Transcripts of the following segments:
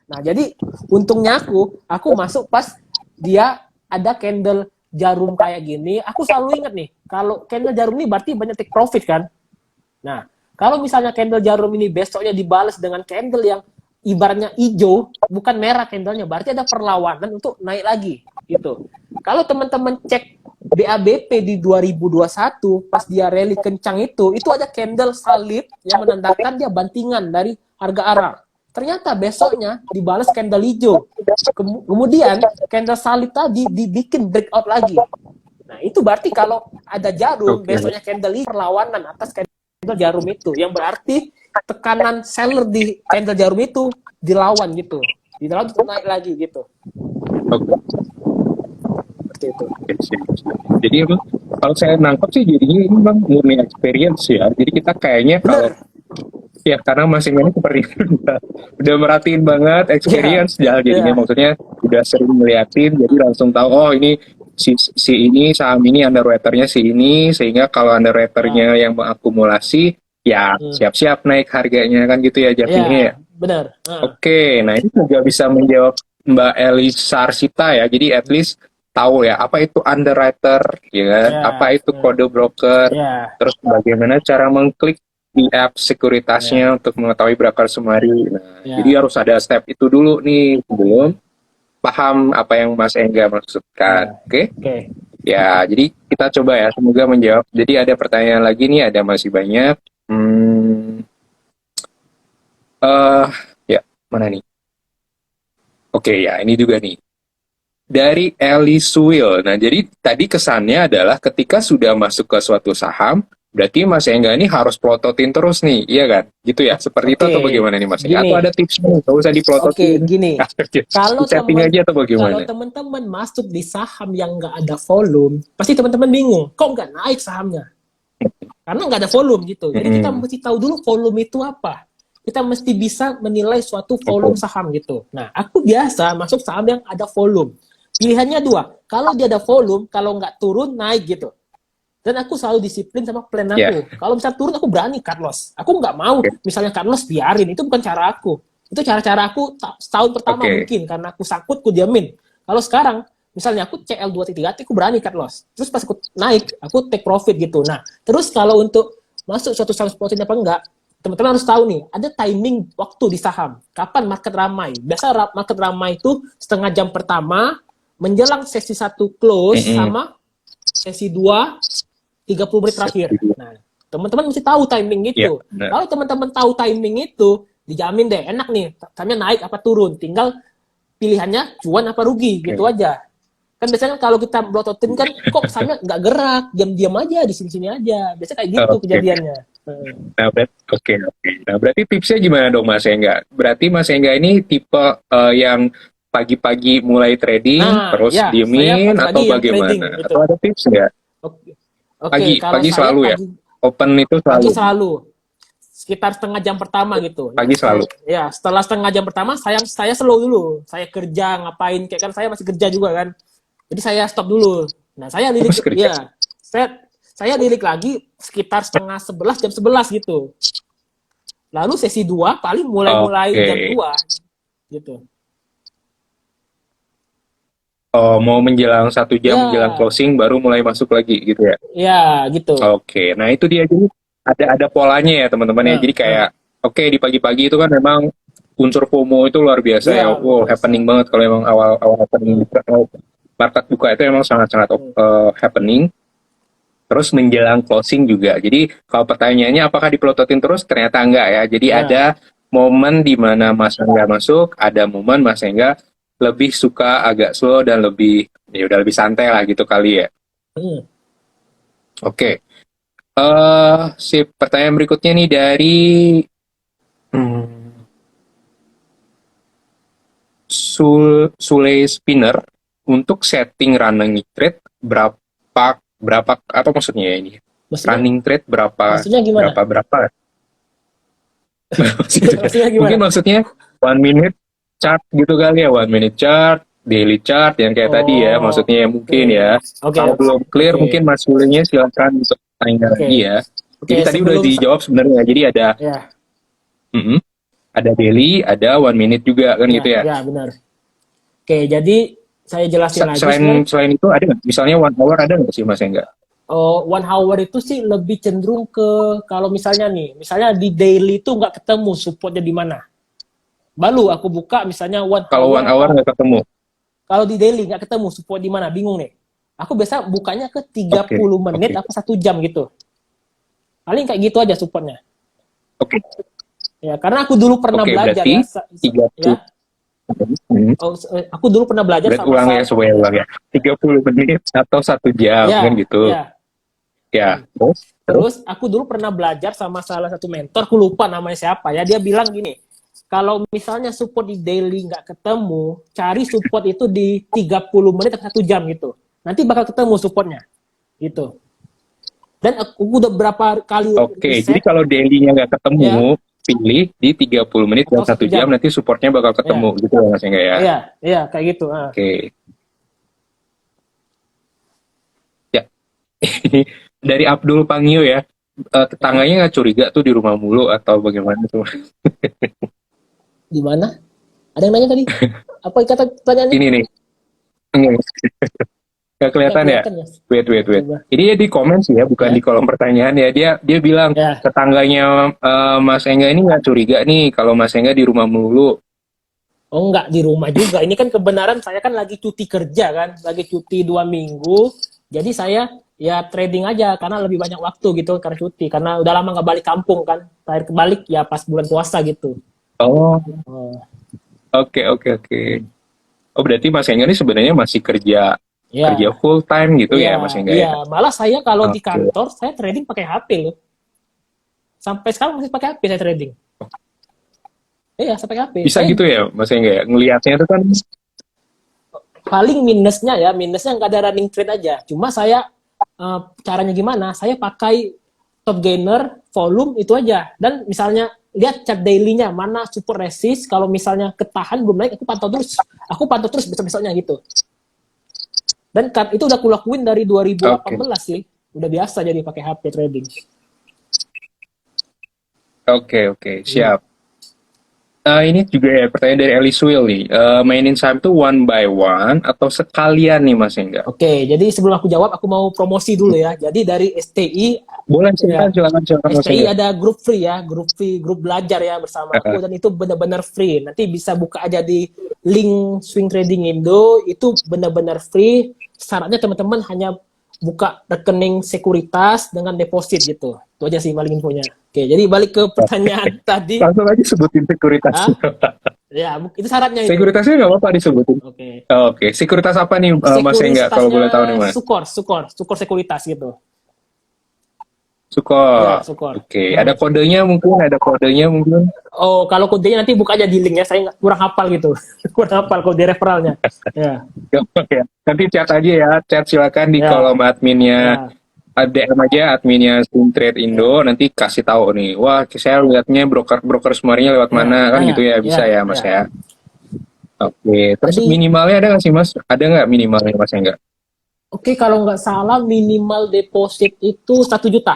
Nah, jadi untungnya aku masuk pas dia ada candle jarum kayak gini. Aku selalu ingat nih, kalau candle jarum ini berarti banyak take profit kan. Nah, kalau misalnya candle jarum ini besoknya dibalas dengan candle yang ibaratnya hijau, bukan merah candlenya, berarti ada perlawanan untuk naik lagi gitu. Kalau teman-teman cek BABP di 2021 pas dia rally kencang itu ada candle salib yang menandakan dia bantingan dari harga ARA. Ternyata besoknya dibalas candle hijau. Kemudian candle salib tadi dibikin breakout lagi. Nah, itu berarti kalau ada jarum, besoknya candle hijau perlawanan atas candle jarum itu. Yang berarti tekanan seller di candle jarum itu dilawan gitu. Dilawan untuk naik lagi gitu. Seperti itu. Jadi kalau saya nangkep sih jadinya ini memang murni experience ya. Jadi kita kayaknya kalau ya karena masing ini seperti itu udah merhatiin banget experience jadinya maksudnya udah sering ngeliatin jadi langsung tahu oh ini si ini saham ini underwaternya si ini sehingga kalau underwaternya yang mengakumulasi ya siap-siap naik harganya kan gitu ya Javinnya ya. Benar. Oke, nah ini juga bisa menjawab Mbak Elisa Arsita ya. Jadi at least tahu ya apa itu underwriter, ya kan? Apa itu kode broker, terus bagaimana cara mengklik di app sekuritasnya untuk mengetahui broker sumari. Nah, jadi harus ada step itu dulu nih sebelum paham apa yang Mas Engga maksudkan. Oke? Ya, jadi kita coba ya, semoga menjawab. Jadi ada pertanyaan lagi nih, ada masih banyak. Ya, mana nih? Oke, ya, ini juga nih. Dari Eli Suil. Nah, jadi tadi kesannya adalah ketika sudah masuk ke suatu saham, berarti Mas Engga ini harus plototin terus nih, iya kan? Gitu ya, seperti itu atau bagaimana nih Mas Engga? Atau ada tipsnya, nggak usah diplototin. Gini, kalau kalau teman-teman masuk di saham yang nggak ada volume, pasti teman-teman bingung, kok nggak naik sahamnya? Karena nggak ada volume gitu. Jadi kita mesti tahu dulu volume itu apa. Kita mesti bisa menilai suatu volume saham gitu. Nah, aku biasa masuk saham yang ada volume. Pilihannya dua. Kalau dia ada volume, kalau nggak turun, naik gitu. Dan aku selalu disiplin sama plan aku. Kalau misalnya turun, aku berani cut loss. Aku nggak mau misalnya cut loss biarin. Itu bukan cara aku. Itu cara-cara aku setahun pertama mungkin. Karena aku sakut, aku diamin. Kalau sekarang, misalnya aku CL233, aku berani cut loss. Terus pas aku naik, aku take profit gitu. Nah, terus kalau untuk masuk suatu saham spotting apa enggak, teman-teman harus tahu nih, ada timing waktu di saham. Kapan market ramai? Biasa market ramai itu setengah jam pertama, menjelang sesi 1 close, sama sesi 2, 30 menit terakhir. Nah, teman-teman mesti tahu timing itu. Kalau teman-teman tahu timing itu, dijamin deh, enak nih, sahamnya naik apa turun. Tinggal pilihannya cuan apa rugi, gitu aja. Kan biasanya kalau kita blototin kan, kok sahamnya nggak gerak, diam-diam aja, di sini-sini aja. Biasanya kayak gitu kejadiannya. Nah, Nah, berarti tipsnya gimana dong Mas Engga? Berarti Mas Engga ini tipe yang pagi-pagi mulai trading, terus diemin, atau bagaimana? Trading, gitu. Atau ada tips nggak? Pagi selalu ya? Open itu selalu? Pagi selalu. Sekitar setengah jam pertama gitu. Pagi selalu? Ya, setelah setengah jam pertama, saya slow dulu. Saya kerja, ngapain, kayak kan saya masih kerja juga kan. Jadi saya stop dulu. Nah, saya lirik, saya lirik lagi sekitar setengah 11, jam 11 gitu. Lalu sesi 2 paling mulai jam 2 gitu. Oh, mau menjelang 1 jam menjelang closing baru mulai masuk lagi gitu ya? Ya, gitu. Oke, nah itu dia jadi ada polanya ya teman-teman ya. Jadi kayak di pagi-pagi itu kan memang unsur FOMO itu luar biasa ya. Wow, happening banget kalau memang awal happening market buka itu memang sangat-sangat happening. Terus menjelang closing juga. Jadi kalau pertanyaannya apakah diplototin terus? Ternyata enggak ya. Jadi ada momen di mana Mas Engga masuk, ada momen Mas Engga lebih suka agak slow dan lebih ya udah lebih santai lah gitu kali ya. Oke. Pertanyaan berikutnya nih dari Sule Spinner. Untuk setting running trade berapa apa maksudnya ya ini? Running trade berapa? Maksudnya gimana? Berapa? Mungkin maksudnya 1 minute chart gitu kali ya, 1 minute chart, daily chart yang kayak tadi ya, maksudnya mungkin ya. Kalau belum clear mungkin Mas Sulenya silakan untuk tanya lagi ya. Jadi tadi udah dijawab sebenarnya. Jadi ada Ada daily, ada 1 minute juga kan gitu ya. Ya benar. Oke, jadi saya jelasin lagi sebenarnya. Selain itu ada nggak? Misalnya 1 hour ada nggak sih Mas Engga? Oh, 1 hour itu sih lebih cenderung ke kalau misalnya nih, misalnya di daily itu nggak ketemu supportnya di mana. Baru aku buka misalnya one Kalau hour 1 hour nggak ketemu. kalau di daily nggak ketemu support di mana, bingung nih. Aku biasa bukanya ke 30 menit Oke. apa 1 jam gitu. Paling kayak gitu aja supportnya. Oke. Ya, karena aku dulu pernah Oke, belajar berarti ya, 30. ya. Hmm. Oh, aku dulu pernah belajar Berarti sama ulang ya supaya ulang ya. 30 menit atau 1 jam kan ya, gitu. ya. Ya. Terus? Terus aku dulu pernah belajar sama salah satu mentor, aku lupa namanya siapa ya. Dia bilang gini, kalau misalnya support di daily nggak ketemu, cari support itu di 30 menit atau 1 jam gitu. Nanti bakal ketemu supportnya. Gitu. Dan aku udah berapa kali Oke, jadi riset kalau daily-nya nggak ya, ketemu, pilih di 30 menit dan atau satu satu jam jam. nanti supportnya bakal ketemu Ya, gitu ya Mas Engga ya. iya, iya kayak gitu. Oke. Ya. Dari Abdul Pangio ya. Ya. Tetangganya nggak curiga tuh di rumah mulu atau bagaimana tuh? Di mana? Ada yang nanya tadi? Apa kata pertanyaannya? Ini nih. Nggak Nggak kelihatan ya? kelihatan ya? Wait. Coba. Ini dia di komen sih ya, bukan di Ya, kolom pertanyaan ya. Dia bilang ya. tetangganya Mas Engga ini nggak curiga nih kalau Mas Engga di rumah mulu. Oh enggak di rumah juga. Ini kan kebenaran saya kan lagi cuti kerja kan, lagi cuti 2 minggu. Jadi saya ya trading aja karena lebih banyak waktu gitu karena cuti. Karena udah lama nggak balik kampung kan. Terakhir balik ya pas bulan puasa gitu. Oh, Oh, oke. Oh, berarti Mas Engga ini sebenarnya masih kerja kerja ya, full time gitu iya, ya Mas Engga iya. ya? Malah saya kalau di Oke. kantor saya trading pakai HP loh. Sampai sekarang masih pakai HP saya trading. Iya, saya pakai HP. Bisa Saya gitu ya Mas Engga ya? Ngelihatnya itu kan. paling minusnya nggak ada running trade aja. Cuma saya caranya gimana? Saya pakai top gainer, volume itu aja. Dan misalnya lihat chart daily-nya mana support resist. Kalau misalnya ketahan belum naik, aku pantau terus besok-besoknya gitu. Dan kan itu udah aku lakuin dari 2018 Oke. sih. Udah biasa jadi pakai HP trading. Oke, Hmm. siap. Ini juga ya pertanyaan dari Alice Will nih. Mainin saham tuh one by one atau sekalian nih Mas Engga? Oke, jadi sebelum aku jawab, aku mau promosi dulu ya. Jadi dari STI, Boleh ya, silakan Mas STI Engga. ada grup free ya, grup belajar ya bersama aku dan itu benar-benar free. Nanti bisa buka aja di link Swing Trading Indo, itu benar-benar free. Syaratnya teman-teman hanya buka rekening sekuritas dengan deposit gitu. Itu aja sih paling infonya. Oke, jadi balik ke pertanyaan tadi. Langsung aja sebutin sekuritasnya. Ah, ya, itu syaratnya itu. Sekuritasnya nggak apa-apa disebutin. Oke. Oke, sekuritas apa nih Mas Engga kalau Sekuritasnya boleh tahu nih Mas? Sukor sekuritas gitu. Ya, Sukor. Sukor. Oke, ada kodenya mungkin. Oh, kalau kodenya nanti buka aja di link ya. Saya kurang hafal gitu. Kurang hafal kode referralnya. Ya, Ya. Nanti chat aja ya, chat silakan di ya, kolom adminnya. ya, DM aja adminnya Swing Trade Indo, ya, nanti kasih tahu nih. Wah, saya lihatnya broker semuanya lewat ya. mana kan gitu ya, bisa Ya, ya Mas ya. ya. Oke, terus Jadi, minimalnya ada nggak sih Mas? Ada nggak minimalnya Mas enggak? oke kalau nggak salah minimal deposit itu 1 juta.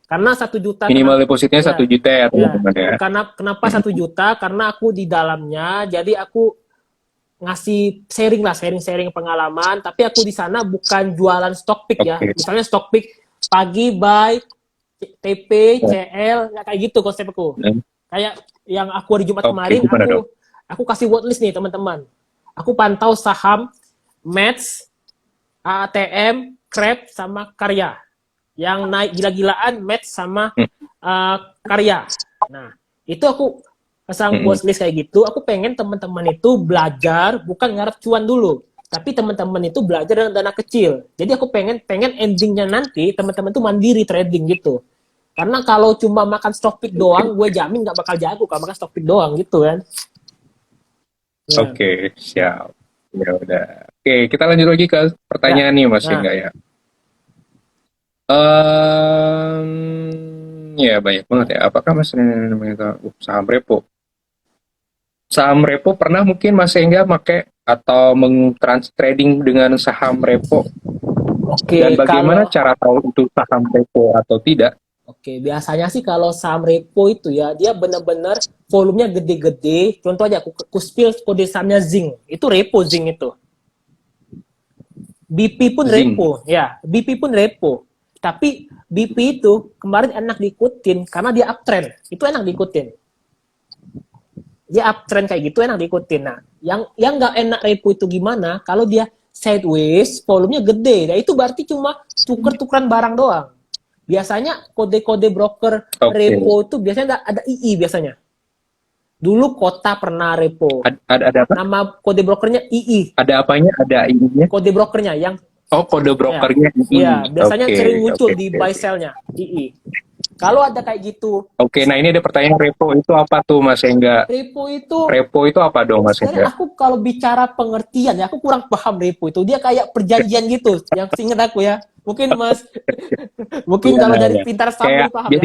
Karena 1 juta Minimal kenapa? depositnya Ya, 1 juta ya ya. teman-teman ya. Karena kenapa 1 juta? Karena aku di dalamnya, jadi aku ngasih sharing lah, sharing pengalaman. Tapi aku di sana bukan jualan stock pick ya. Oke. Misalnya stock pick pagi buy TP, CL, ya kayak gitu konsepku. Hmm. Kayak yang aku hari Jumat Oke, kemarin, gimana dong? aku kasih watchlist nih teman-teman. Aku pantau saham, Mets, ATM, Krep, sama Karya. Yang naik gila-gilaan, Mets sama Karya. Nah, itu aku pasang watchlist kayak gitu. Aku pengen teman-teman itu belajar, bukan ngarep cuan dulu. Tapi teman-teman itu belajar dengan dana kecil. Jadi aku pengen endingnya nanti teman-teman itu mandiri trading gitu. Karena kalau cuma makan stock pick doang, gue jamin nggak bakal jago kalau makan stock pick doang gitu kan. Ya. Oke, siap. Ya udah. Oke, kita lanjut lagi ke pertanyaan Ya. nih Mas Nah, enggak ya? Ya banyak banget ya. Apakah Mas namanya saham repo? Saham repo pernah mungkin Mas Engga pakai atau meng-trans trading dengan saham repo? oke Dan bagaimana kalau cara tahu itu saham repo atau tidak? Oke, biasanya sih kalau saham repo itu ya, dia benar-benar volumenya gede-gede. Contoh aja, aku spill kode sahamnya Zing. Itu repo Zing itu. BP pun Zing. repo, ya. BP pun repo. Tapi BP itu kemarin enak diikutin karena dia uptrend. Itu enak diikutin. Dia uptrend kayak gitu enak diikutin. Nah, yang nggak enak repo itu gimana? Kalau dia sideways, volumenya gede. Nah, itu berarti cuma tuker-tukeran barang doang. Biasanya kode-kode broker Oke. repo itu biasanya ada II biasanya. Dulu Kota pernah repo. Ada apa? Nama kode brokernya II. Ada apanya? Ada ininya? Kode brokernya yang Oh, kode ya, brokernya ini. ya biasanya Oke, sering muncul oke, di oke, buy oke. sell-nya II. Kalau ada kayak gitu, Oke, nah ini ada pertanyaan repo itu apa tuh Mas Engga? repo itu Repo itu apa dong Mas sebenarnya Engga? aku kalau bicara pengertian ya, aku kurang paham repo itu. Dia kayak perjanjian gitu, yang seingat aku ya. Mungkin Mas, mungkin Iya, kalau dari iya. pintar saham Kayak lebih paham ya.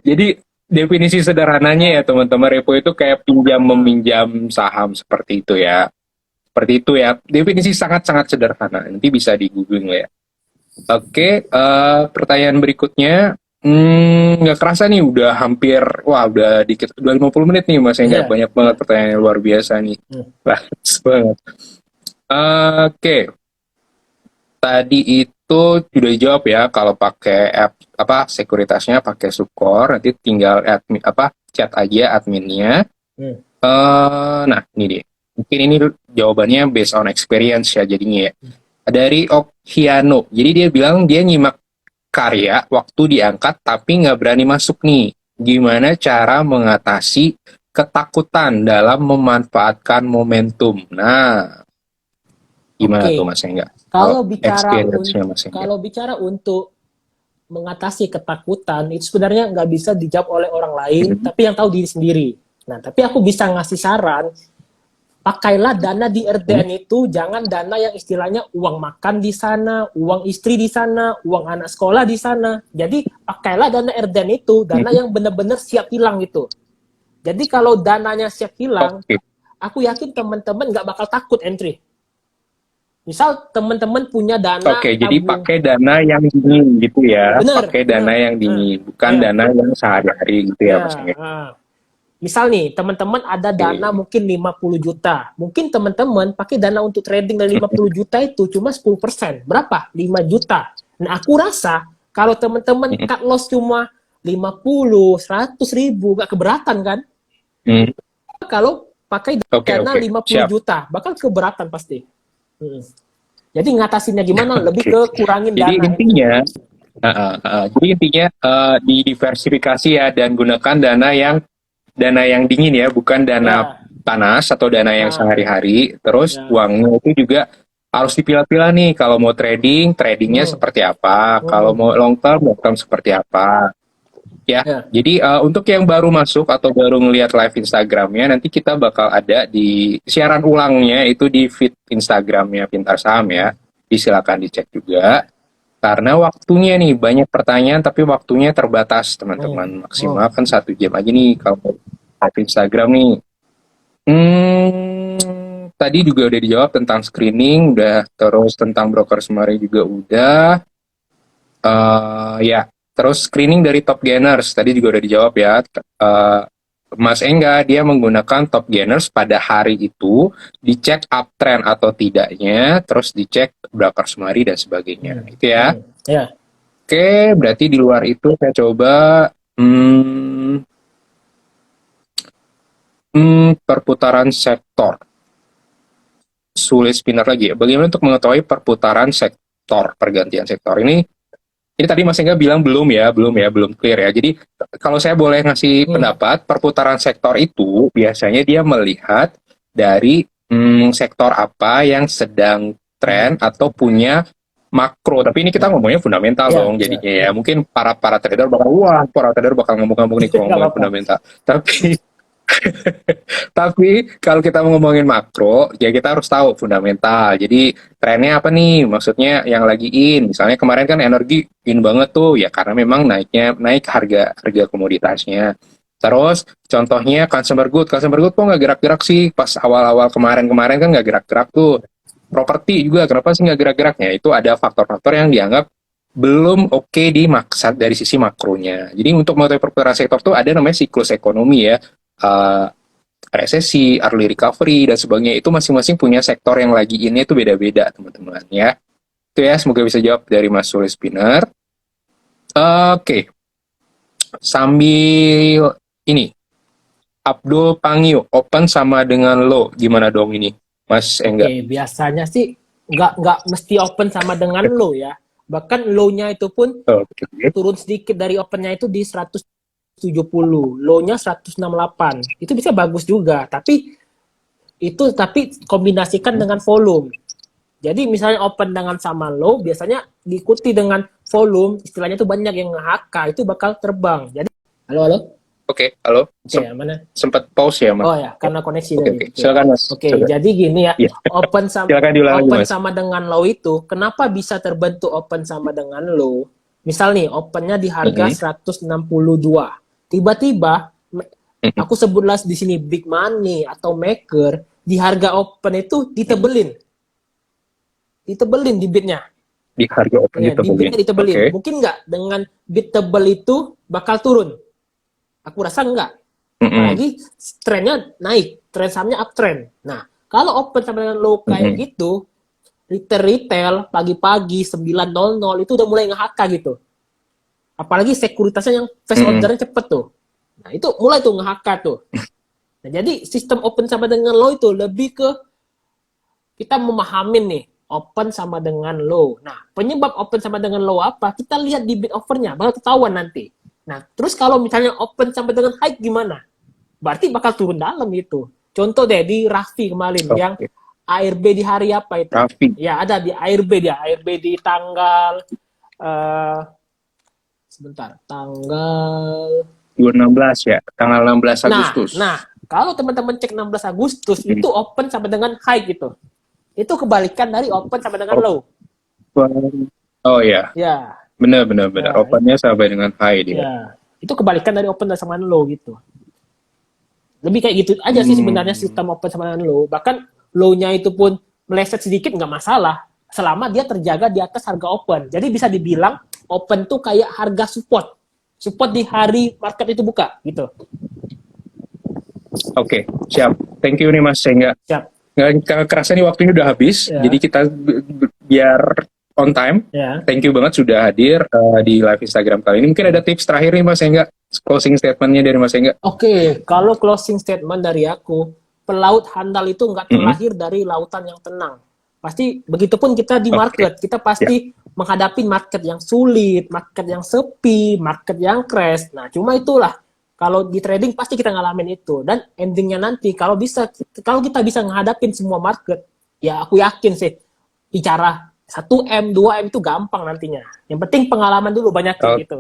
jadi definisi sederhananya ya teman-teman, repo itu kayak pinjam Nah, meminjam saham seperti itu ya. Seperti itu ya. Definisi sangat-sangat sederhana. Nanti bisa di googling ya. Oke, pertanyaan berikutnya. Nggak kerasa nih udah hampir, wah udah dikit, udah 50 menit nih Mas Engga. iya. Banyak banget pertanyaan yang luar biasa nih. Hmm. Bagus banget. Oke, tadi itu sudah dijawab ya kalau pakai app apa sekuritasnya pakai Subcore, nanti tinggal admin apa chat aja adminnya. Hmm. Nah ini deh. Mungkin ini jawabannya based on experience ya jadinya ya. Dari Okhiano. Jadi dia bilang dia nyimak karya waktu diangkat tapi nggak berani masuk nih. Gimana cara mengatasi ketakutan dalam memanfaatkan momentum? Nah, gimana tuh Oke, Mas Engga? Kalau kalau bicara experience-nya Mas Engga. kalau bicara untuk mengatasi ketakutan itu sebenarnya nggak bisa dijawab oleh orang lain, Mhm. tapi yang tahu diri sendiri. Nah, tapi aku bisa ngasih saran, pakailah dana di RDN itu jangan dana yang istilahnya uang makan di sana, uang istri di sana, uang anak sekolah di sana. Jadi pakailah dana RDN itu dana Mhm. yang benar-benar siap hilang itu. Jadi kalau dananya siap hilang, Oke, aku yakin teman-teman nggak bakal takut entry. Misal teman-teman punya dana oke. Jadi tabung, pakai dana yang dingin gitu ya. bener, Pakai dana bener, yang dingin, bukan ya, dana yang sehari-hari gitu ya ya. Mas Engga. Misal nih, teman-teman ada dana Oke. mungkin 50 juta. Mungkin teman-teman pakai dana untuk trading dari 50 juta itu cuma 10%. Berapa? 5 juta. Nah, aku rasa kalau teman-teman Mhm. cut loss cuma 50, 100 ribu, gak keberatan kan? Mhm. Kalau pakai Oke, dana oke. 50 Siap. juta, bakal keberatan pasti. Hmm. Jadi ngatasinnya gimana? Lebih Oke. ke kurangin Jadi dana entry. intinya, jadi intinya didiversifikasi ya dan gunakan dana yang dingin ya, bukan dana Ya, panas atau dana yang ah, sehari-hari. Terus ya. uangnya itu juga harus dipilah-pilah nih. Kalau mau tradingnya Hmm, seperti apa. Kalau hmm, mau long term seperti apa. Ya, ya, jadi untuk yang baru masuk atau baru ngelihat live Instagramnya, nanti kita bakal ada di siaran ulangnya itu di feed Instagramnya Pintar Saham ya. Silakan dicek juga. Karena waktunya nih banyak pertanyaan tapi waktunya terbatas hmm, teman-teman. hmm. Maksimal kan 1 jam aja nih kalau live Instagram nih. Tadi juga udah dijawab tentang screening, udah terus tentang broker semari juga udah. Ya, terus screening dari top gainers tadi juga udah dijawab ya. Eh, Mas Engga dia menggunakan top gainers pada hari itu, dicek uptrend atau tidaknya, terus dicek broker semari dan sebagainya. Hmm, Itu ya. hmm. Ya, Oke, berarti di luar itu saya coba hmm, perputaran sektor. Sulit spinner lagi ya. Bagaimana untuk mengetahui perputaran sektor, pergantian sektor ini tadi Mas Engga bilang belum clear ya. Jadi kalau saya boleh ngasih hmm. pendapat, perputaran sektor itu biasanya dia melihat dari sektor apa yang sedang tren atau punya makro. Tapi ini kita ngomongnya fundamental Ya, dong ya, jadinya ya. ya. Mungkin para trader bakal ngomong-ngomong nih kalau Nggak ngomongin apa-apa. fundamental. Tapi kalau kita mau ngomongin makro, ya kita harus tahu fundamental. Jadi trennya apa nih? Maksudnya yang lagi misalnya kemarin kan energi banget tuh, ya karena memang naik harga harga komoditasnya. Terus contohnya consumer good kok nggak gerak-gerak sih pas awal-awal kemarin kan nggak gerak-gerak tuh. Properti juga kenapa sih nggak gerak-geraknya? Itu ada faktor-faktor yang dianggap belum oke di maksat dari sisi makronya. Jadi untuk mengetahui perputaran sektor tuh ada namanya siklus ekonomi ya, Eh, resesi, early recovery dan sebagainya. Itu masing-masing punya sektor yang lagi ini itu beda-beda teman-teman ya. Itu ya, semoga bisa jawab dari Mas Sulis Spinner. Oke, sambil ini Abdul Pangio, open sama dengan low, gimana dong ini, Mas Engga? Oke, biasanya sih nggak mesti open sama dengan low ya. Bahkan low-nya itu pun Oke, turun sedikit dari open-nya itu di 170, low-nya 168. Itu bisa bagus juga, tapi kombinasikan dengan volume. Jadi misalnya open dengan sama low, biasanya diikuti dengan volume, istilahnya itu banyak yang nge-HK, itu bakal terbang. Jadi, halo, halo? oke, halo, Oke, mana? sempat pause ya, Mas? Oh ya, karena koneksi Oke, tadi. oke, Oke. silakan Mas. Oke, Silakan. jadi gini ya, Iya. Silakan diulang lagi, open Mas. sama dengan low itu, kenapa bisa terbentuk open sama dengan low? Misal nih, opennya di harga 162. Tiba-tiba, aku sebutlah di sini big money atau maker, di harga open itu ditebelin di bidnya. Di harga open Ya, di bidnya ditebelin. Oke. Mungkin nggak dengan bid tebel itu bakal turun? Aku rasa nggak. Apalagi trennya naik, tren sahamnya uptrend. Nah, kalau open sama dengan low kayak gitu, retail pagi-pagi 9.00 itu udah mulai nge-HK gitu. Apalagi sekuritasnya yang fast ordernya cepet tuh. Nah, itu mulai tuh nge-HK tuh. Nah, jadi sistem open sama dengan low itu lebih ke kita memahamin nih, open sama dengan low. Nah, penyebab open sama dengan low apa? Kita lihat di bid offernya, bakal ketahuan nanti. Nah, terus kalau misalnya open sampai dengan high gimana? Berarti bakal turun dalam gitu. Contoh deh di Raffi kemarin yang ARB di hari apa itu? Raffi. Ya ada di ARB di tanggal sebentar, tanggal 2016 ya, tanggal 16 Agustus. Nah, kalau teman-teman cek 16 Agustus itu open sampai dengan high gitu. Itu kebalikan dari open sampai dengan low. Oh ya. Ya. Benar. Opennya sampai dengan high dia. Ya. Itu kebalikan dari open sama dengan low gitu. Lebih kayak gitu aja sih sebenarnya sistem open sama dengan low. Bahkan low-nya itu pun meleset sedikit nggak masalah. Selama dia terjaga di atas harga open. Jadi bisa dibilang open tuh kayak harga support. Support di hari market itu buka gitu. Oke, siap. Thank you nih Mas Sehingga. Siap. Nggak kerasa nih waktunya udah habis. Ya. Jadi kita biar on time. Ya. Thank you banget sudah hadir di live Instagram kali ini. Mungkin ada tips terakhir nih Mas Sehingga. Closing statement-nya dari Mas Sehingga. Oke, kalau closing statement dari aku, pelaut handal itu nggak terlahir dari lautan yang tenang. Pasti begitupun kita di market, kita pasti menghadapi market yang sulit, market yang sepi, market yang crash. Nah, cuma itulah kalau di trading pasti kita ngalamin itu. Dan endingnya nanti kalau kita bisa menghadapin semua market, ya aku yakin sih bicara 1M, 2M itu gampang nantinya. Yang penting pengalaman dulu banyak gitu.